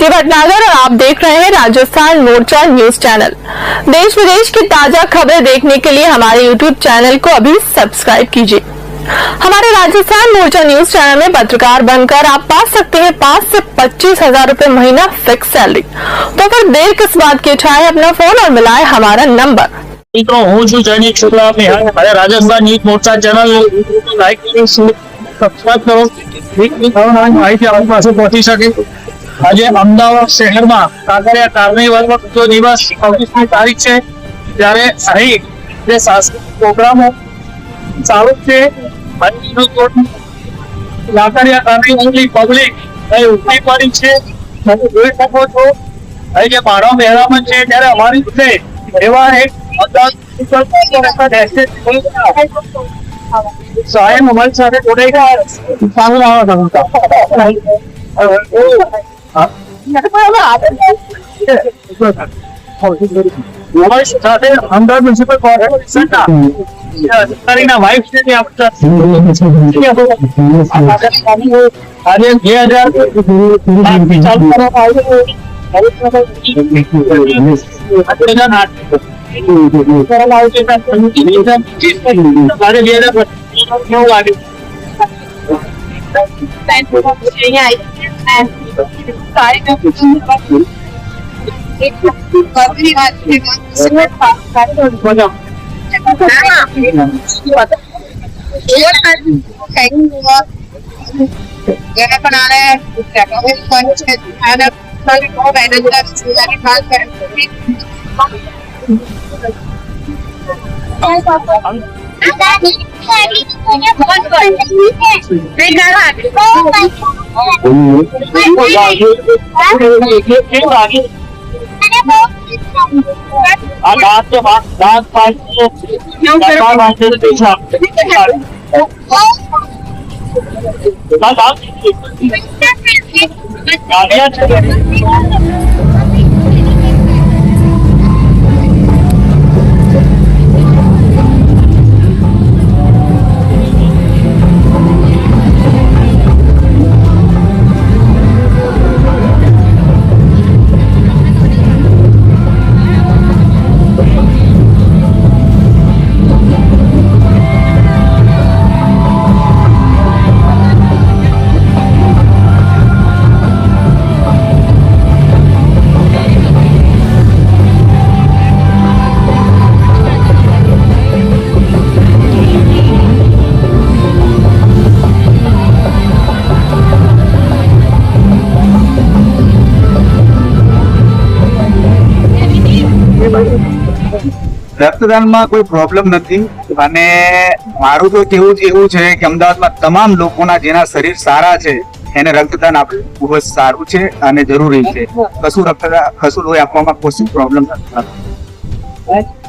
भारतीय भटनागर और आप देख रहे हैं राजस्थान मोर्चा न्यूज चैनल। देश विदेश की ताजा खबरें देखने के लिए हमारे यूट्यूब चैनल को अभी सब्सक्राइब कीजिए। हमारे राजस्थान मोर्चा न्यूज चैनल में पत्रकार बनकर आप पा सकते हैं 5 से 25 हजार रूपए महीना फिक्स सैलरी। तो फिर देर किस बात की, उठाए अपना फोन और मिलाए हमारा नंबर। तो હું છું જૈનિક શુક્લા, મારે રાજસ્થાન ન્યૂઝ મોરચા ચેનલ લાઈક કરો, સબસ્ક્રાઇબ કરો, માહિતી આપણી પાસે પહોંચી શકે। આજે અમદાવાદ શહેરમાં કાંકરિયા કાર્નિવલનો બીજો દિવસ 26મી તારીખ છે, ત્યારે અહીં જે સાંસ્કૃતિક પ્રોગ્રામો ચાલુ છે, કાંકરિયા કાર્નિવલની પબ્લિક અહીં ઉમટી પડી છે। તમે જોઈ શકો છો અહીં જે માનવ મહેરામણ છે, ત્યારે અમારી રીતે એવા એક સાહેબ અમારી સાથે જોડાઈ ગયા। અમારી સાથે અમદાવાદ મ્યુનિસિપલ કોર્પોરેશનના અધિકારીના વાઇફ છે, આજે 2000 ચાલુ કરવામાં રક્તદાનમાં કોઈ પ્રોબ્લેમ નથી અને મારું તો કેવું જ એવું છે કે અમદાવાદમાં તમામ લોકોના જેના શરીર સારા છે એને રક્તદાન આપવું ખૂબ જ સારું છે અને જરૂરી છે। કશું લોહી આપવામાં કોઈ પ્રોબ્લેમ નથી।